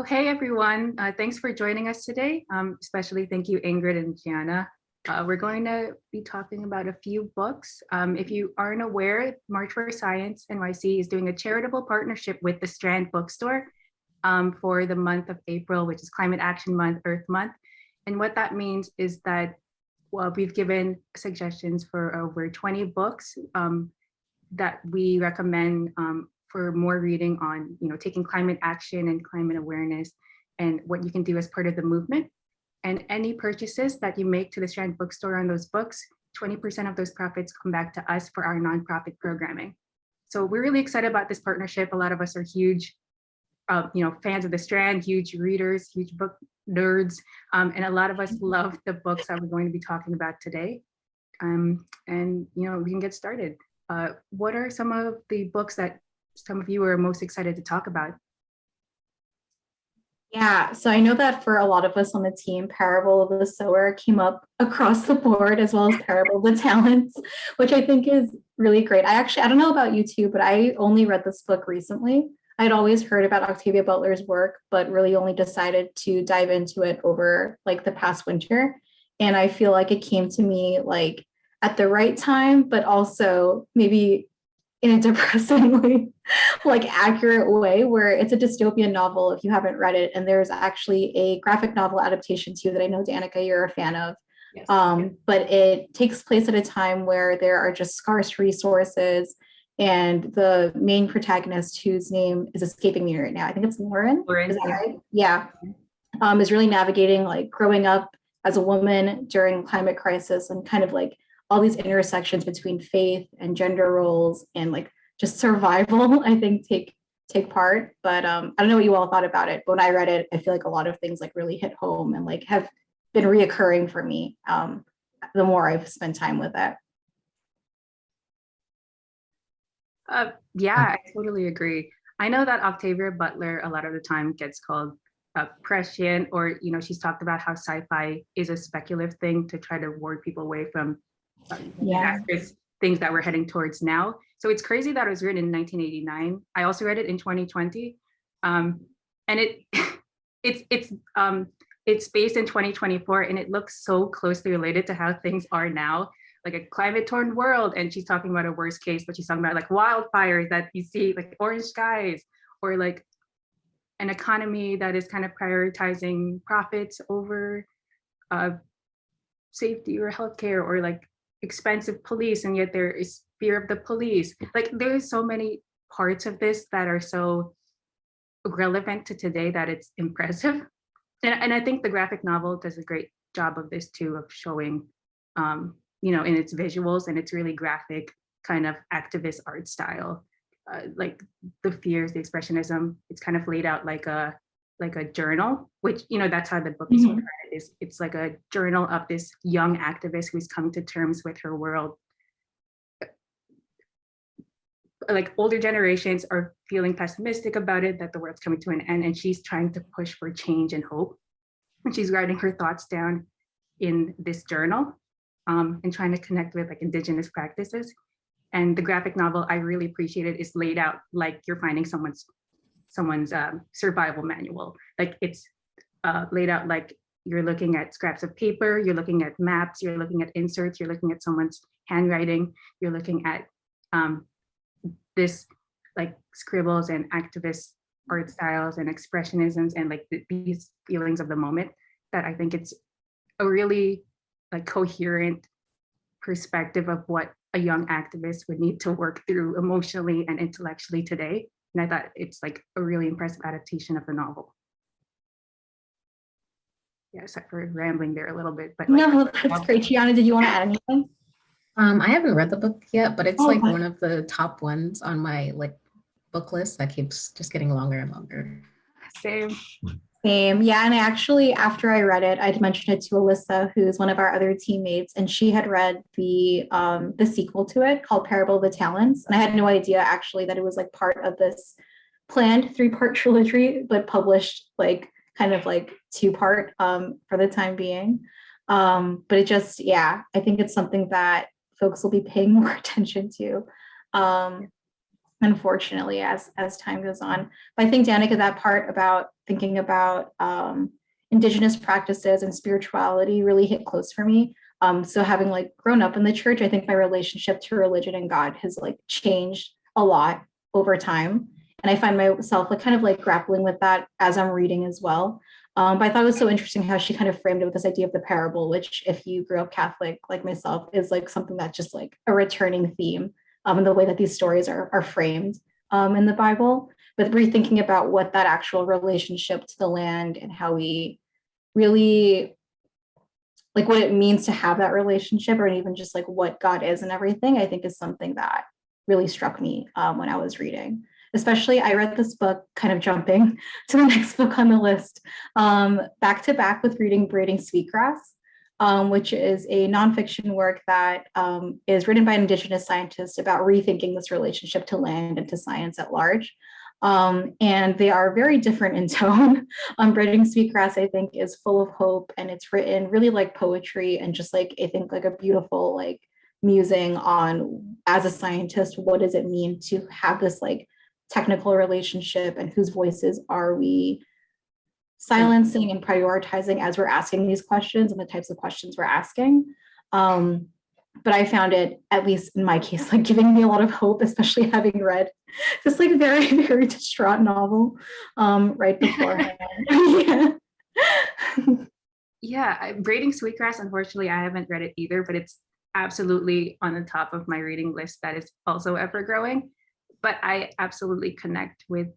Oh, hey everyone. Thanks for joining us today. Especially thank you, Ingrid and Gianna. We're going to be talking about a few books. If you aren't aware, March for Science NYC is doing a charitable partnership with the Strand bookstore for the month of April, which is Climate Action Month, Earth Month. And what that means is that we've given suggestions for over 20 books that we recommend for more reading on, taking climate action and climate awareness and what you can do as part of the movement. And any purchases that you make to the Strand bookstore on those books, 20% of those profits come back to us for our nonprofit programming. So we're really excited about this partnership. A lot of us are huge, fans of the Strand, huge readers, huge book nerds, and a lot of us love the books that we're going to be talking about today. And we can get started. What are some of the books that some of you are most excited to talk about? Yeah, so I know that for a lot of us on the team, Parable of the Sower came up across the board, as well as Parable of the Talents, which I think is really great. I don't know about you too, but I only read this book recently. I'd always heard about Octavia Butler's work, but really only decided to dive into it over like the past winter. And I feel like it came to me like at the right time, but also maybe in a depressingly like accurate way, where it's a dystopian novel if you haven't read it. And there's actually a graphic novel adaptation too that I know, Danica, you're a fan of. Yes. But it takes place at a time where there are just scarce resources, and the main protagonist, whose name is escaping me right now, I think it's Lauren. Is that right? Yeah. Is really navigating like growing up as a woman during climate crisis, and kind of like all these intersections between faith and gender roles and like just survival, I think take part. But I don't know what you all thought about it, but when I read it, I feel like a lot of things like really hit home and like have been reoccurring for me the more I've spent time with it. Yeah, I totally agree. I know that Octavia Butler a lot of the time gets called prescient, or she's talked about how sci-fi is a speculative thing to try to ward people away from disastrous things that we're heading towards now. So it's crazy that it was written in 1989. I also read it in 2020, and it's based in 2024, and it looks so closely related to how things are now, like a climate-torn world. And she's talking about a worst case, but she's talking about like wildfires that you see, like orange skies, or like an economy that is kind of prioritizing profits over safety or healthcare, or like expensive police, and yet there is fear of the police. Like there's so many parts of this that are so relevant to today that it's impressive. And I think the graphic novel does a great job of this too, of showing, in its visuals, and it's really graphic kind of activist art style, like the fears, the expressionism. It's kind of laid out like a journal, which, that's how the book is written. It's like a journal of this young activist who's come to terms with her world. Like older generations are feeling pessimistic about it, that the world's coming to an end, and she's trying to push for change and hope. And she's writing her thoughts down in this journal, and trying to connect with like indigenous practices. And the graphic novel, I really appreciate it, is laid out like you're finding someone's survival manual. Like it's laid out like you're looking at scraps of paper, you're looking at maps, you're looking at inserts, you're looking at someone's handwriting, you're looking at this like scribbles and activist art styles and expressionisms, and like these feelings of the moment, that I think it's a really like coherent perspective of what a young activist would need to work through emotionally and intellectually today. And I thought it's like a really impressive adaptation of the novel. Yeah, sorry for rambling there a little bit, but no, that's great. Gianna, did you want to add anything? I haven't read the book yet, but it's like one of the top ones on my like book list that keeps just getting longer and longer. Same. Yeah, and actually, after I read it, I'd mentioned it to Alyssa, who's one of our other teammates, and she had read the sequel to it called Parable of the Talents, and I had no idea actually that it was like part of this planned 3-part trilogy, but published like kind of like 2-part for the time being. But it just, I think it's something that folks will be paying more attention to, unfortunately, as time goes on. But I think, Danica, that part about thinking about Indigenous practices and spirituality really hit close for me. So having like grown up in the church, I think my relationship to religion and God has like changed a lot over time. And I find myself like kind of like grappling with that as I'm reading as well. But I thought it was so interesting how she kind of framed it with this idea of the parable, which if you grew up Catholic like myself, is like something that's just like a returning theme in the way that these stories are framed in the Bible. But rethinking about what that actual relationship to the land and how we really like what it means to have that relationship, or even just like what God is and everything, I think is something that really struck me when I was reading. Especially, I read this book, kind of jumping to the next book on the list, back to back with reading Braiding Sweetgrass, which is a nonfiction work that is written by an Indigenous scientist about rethinking this relationship to land and to science at large. And they are very different in tone. Braiding Sweetgrass, I think, is full of hope, and it's written really like poetry and just like, I think, like a beautiful like musing on, as a scientist, what does it mean to have this like technical relationship, and whose voices are we silencing and prioritizing as we're asking these questions and the types of questions we're asking. But I found it, at least in my case, like giving me a lot of hope, especially having read this like very, very distraught novel right beforehand. Yeah. Yeah, Braiding Sweetgrass, unfortunately, I haven't read it either, but it's absolutely on the top of my reading list that is also ever growing. But I absolutely connect with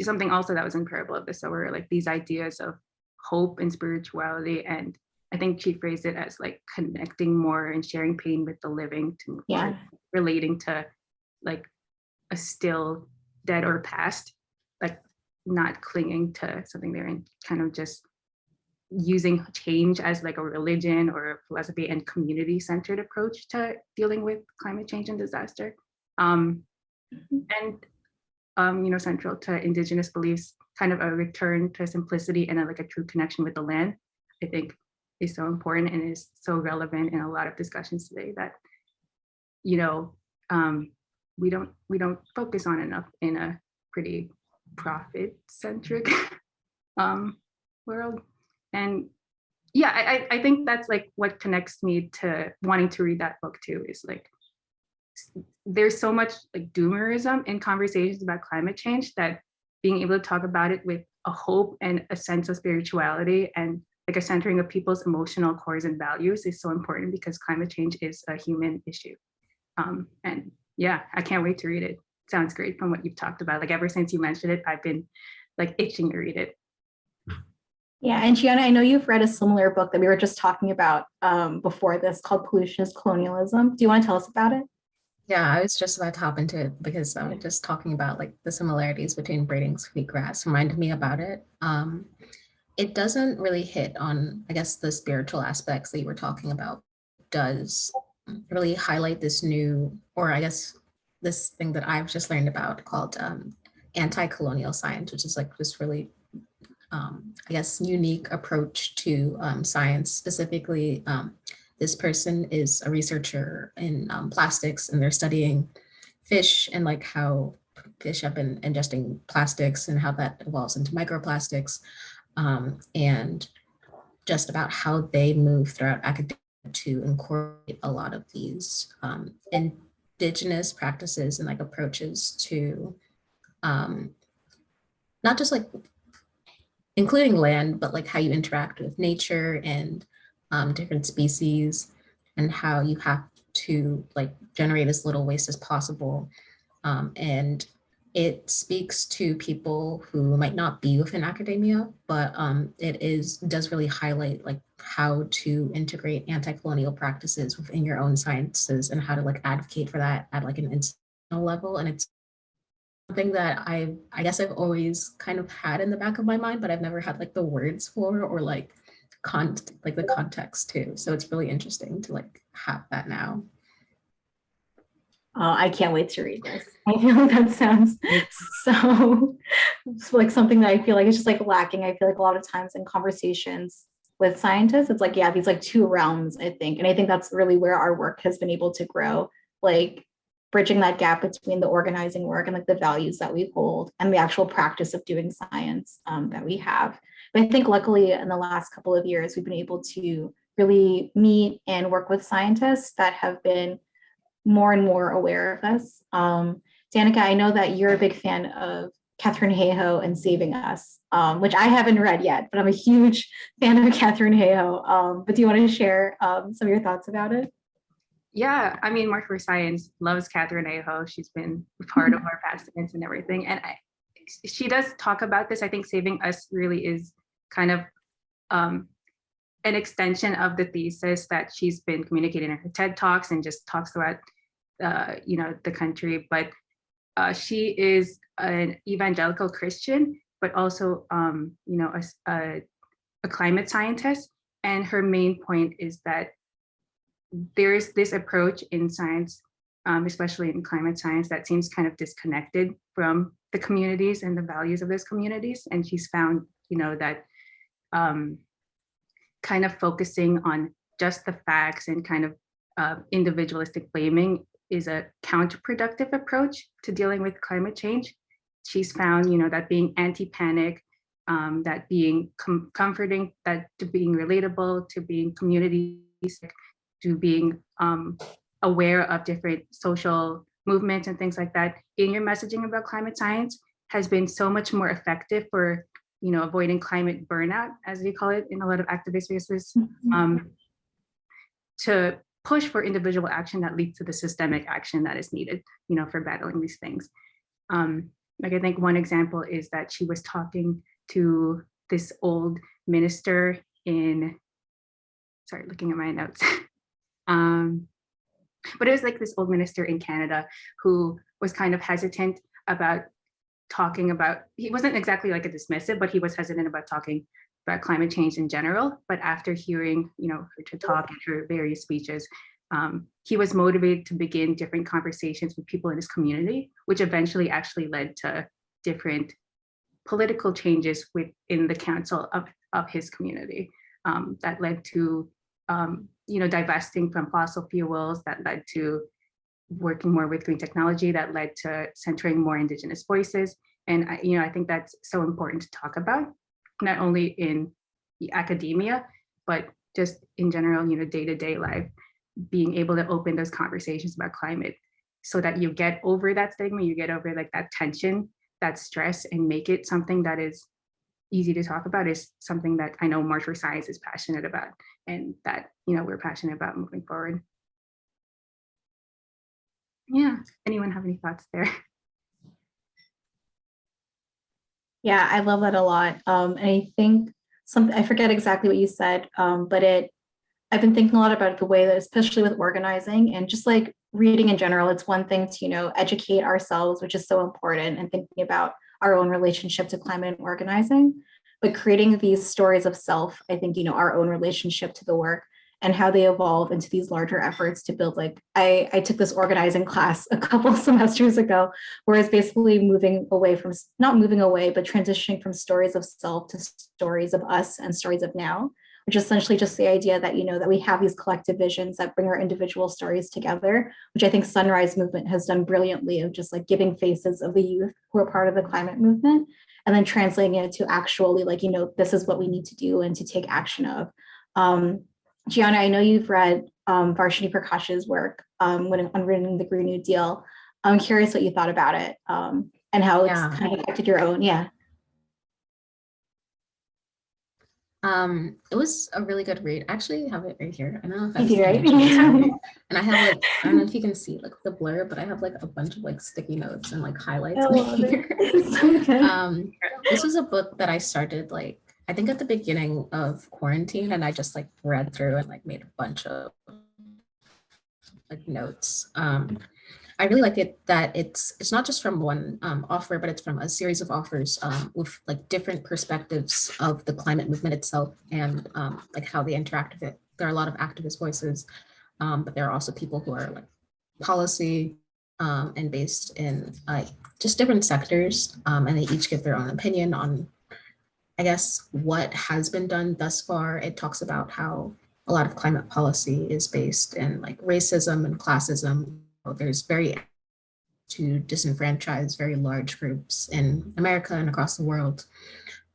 something also that was in Parable of the Sower, like these ideas of hope and spirituality. And I think she phrased it as like connecting more and sharing pain with the living to move forward, relating to like a still dead or past, like not clinging to something there, and kind of just using change as like a religion or a philosophy and community-centered approach to dealing with climate change and disaster. And central to Indigenous beliefs, kind of a return to simplicity and like a true connection with the land, I think is so important and is so relevant in a lot of discussions today that, we don't focus on enough in a pretty profit-centric world. And yeah, I think that's like what connects me to wanting to read that book too, is like there's so much like doomerism in conversations about climate change that being able to talk about it with a hope and a sense of spirituality and like a centering of people's emotional cores and values is so important, because climate change is a human issue. And yeah, I can't wait to read it. Sounds great from what you've talked about. Like ever since you mentioned it, I've been like itching to read it. Yeah, and Gianna, I know you've read a similar book that we were just talking about before this called Pollutionist Colonialism. Do you want to tell us about it? Yeah, I was just about to hop into it because just talking about like the similarities between Braiding Sweetgrass reminded me about it. It doesn't really hit on, I guess, the spiritual aspects that you were talking about. It does really highlight this new, or I guess this thing that I've just learned about called Anti-Colonial Science, which is like this really, I guess, unique approach to science. Specifically, this person is a researcher in plastics, and they're studying fish and like how fish have been ingesting plastics and how that evolves into microplastics, and just about how they move throughout academia to incorporate a lot of these indigenous practices and like approaches to not just like including land, but like how you interact with nature and different species, and how you have to like generate as little waste as possible. And it speaks to people who might not be within academia, but does really highlight like how to integrate anti-colonial practices within your own sciences and how to like advocate for that at like an institutional level. And it's something that I guess I've always kind of had in the back of my mind, but I've never had like the words for, or like the context too. So it's really interesting to like have that now. I can't wait to read this. I feel like that sounds so like something that I feel like is just like lacking. I feel like a lot of times in conversations with scientists, it's like, yeah, these like two realms, I think. And I think that's really where our work has been able to grow. Like bridging that gap between the organizing work and like the values that we hold and the actual practice of doing science that we have. But I think luckily in the last couple of years, we've been able to really meet and work with scientists that have been more and more aware of this. Danica, I know that you're a big fan of Katharine Hayhoe and Saving Us, which I haven't read yet, but I'm a huge fan of Katharine Hayhoe. But do you want to share some of your thoughts about it? Yeah, I mean, March for Science loves Katharine Hayhoe. She's been a part of our past events and everything. And she does talk about this. I think Saving Us really is kind of an extension of the thesis that she's been communicating in her TED Talks and just talks throughout, the country. But she is an evangelical Christian, but also, a climate scientist. And her main point is that there is this approach in science, especially in climate science, that seems kind of disconnected from the communities and the values of those communities. And she's found, that kind of focusing on just the facts and kind of individualistic blaming is a counterproductive approach to dealing with climate change. She's found, that being anti-panic, that being comforting, that to being relatable, to being community, to being aware of different social movements and things like that in your messaging about climate science has been so much more effective for, avoiding climate burnout, as we call it in a lot of activist spaces, to push for individual action that leads to the systemic action that is needed, for battling these things. Like I think one example is that she was talking to this old minister in, sorry, looking at my notes. But it was like this old minister in Canada who was kind of hesitant about talking about, he wasn't exactly like a dismissive, but he was hesitant about talking about climate change in general. But after hearing, her to talk and her various speeches, he was motivated to begin different conversations with people in his community, which eventually actually led to different political changes within the council of his community, that led to divesting from fossil fuels, that led to working more with green technology, that led to centering more Indigenous voices. And I think that's so important to talk about, not only in the academia, but just in general, day-to-day life, being able to open those conversations about climate so that you get over that stigma, you get over like that tension, that stress, and make it something that is easy to talk about, is something that I know March for Science is passionate about, and that we're passionate about moving forward. Yeah, anyone have any thoughts there? Yeah, I love that a lot. And I think I forget exactly what you said, but I've been thinking a lot about the way that, especially with organizing and just like reading in general, it's one thing to, educate ourselves, which is so important, and thinking about our own relationship to climate and organizing, but creating these stories of self, I think, our own relationship to the work and how they evolve into these larger efforts to build, like, I took this organizing class a couple semesters ago, where it's basically not moving away, but transitioning from stories of self to stories of us and stories of now, which is essentially just the idea that, that we have these collective visions that bring our individual stories together, which I think Sunrise Movement has done brilliantly, of just like giving faces of the youth who are part of the climate movement, and then translating it to actually like, this is what we need to do and to take action of. Gianna, I know you've read Varshini Prakash's work on reading the Green New Deal. I'm curious what you thought about it and how it's kind of affected your own. Yeah. It was a really good read. I actually have it right here. I don't know if You do, right? And I have like, I don't know if you can see like the blur, but I have like a bunch of like sticky notes and like highlights in here. So good. This was a book that I started like, I think at the beginning of quarantine, and I just like read through and like made a bunch of like notes. I really like it that it's not just from one author, but it's from a series of authors with like different perspectives of the climate movement itself, and like how they interact with it. There are a lot of activist voices, but there are also people who are like policy and based in just different sectors, and they each give their own opinion on, I guess, what has been done thus far. It talks about how a lot of climate policy is based in like racism and classism. There's very to disenfranchise very large groups in America and across the world,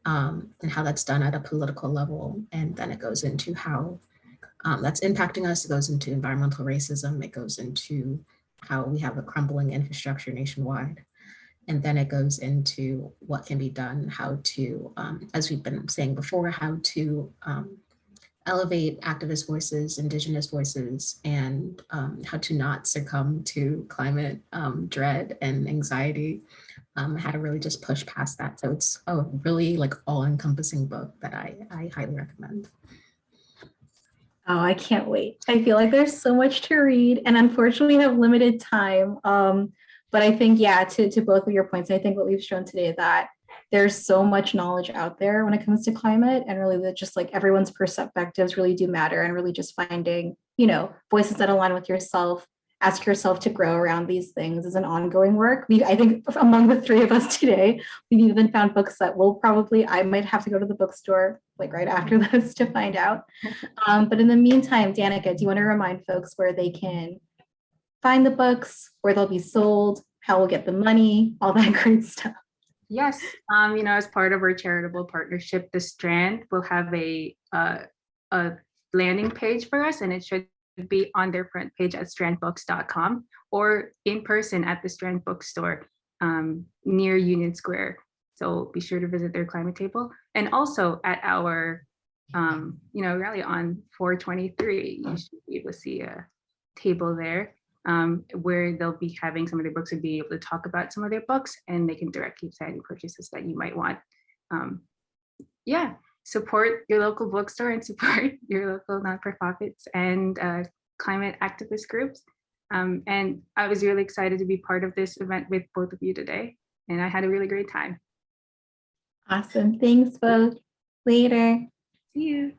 and how that's done at a political level. And then it goes into how that's impacting us. It goes into environmental racism. It goes into how we have a crumbling infrastructure nationwide. And then it goes into what can be done, how to, as we've been saying before, how to elevate activist voices, indigenous voices, and how to not succumb to climate dread and anxiety, how to really just push past that. So it's a really like all-encompassing book that I highly recommend. Oh, I can't wait. I feel like there's so much to read, and unfortunately we have limited time. But I think, yeah, to both of your points, I think what we've shown today that there's so much knowledge out there when it comes to climate, and really that just like everyone's perspectives really do matter, and really just finding, you know, voices that align with yourself, ask yourself to grow around these things is an ongoing work. I think among the three of us today, we've even found books that I might have to go to the bookstore like right after this to find out. But in the meantime, Danica, do you want to remind folks where they can find the books, where they'll be sold, how we'll get the money, all that great stuff? Yes, you know, as part of our charitable partnership, the Strand will have a landing page for us, and it should be on their front page at strandbooks.com or in person at the Strand bookstore near Union Square. So be sure to visit their climate table, and also at our you know, rally on 423, you should be able to see a table there where they'll be having some of their books and be able to talk about some of their books, and they can direct you to any purchases that you might want. Yeah, support your local bookstore and support your local non-profits and climate activist groups. And I was really excited to be part of this event with both of you today, and I had a really great time. Awesome. Thanks, both. Later. See you.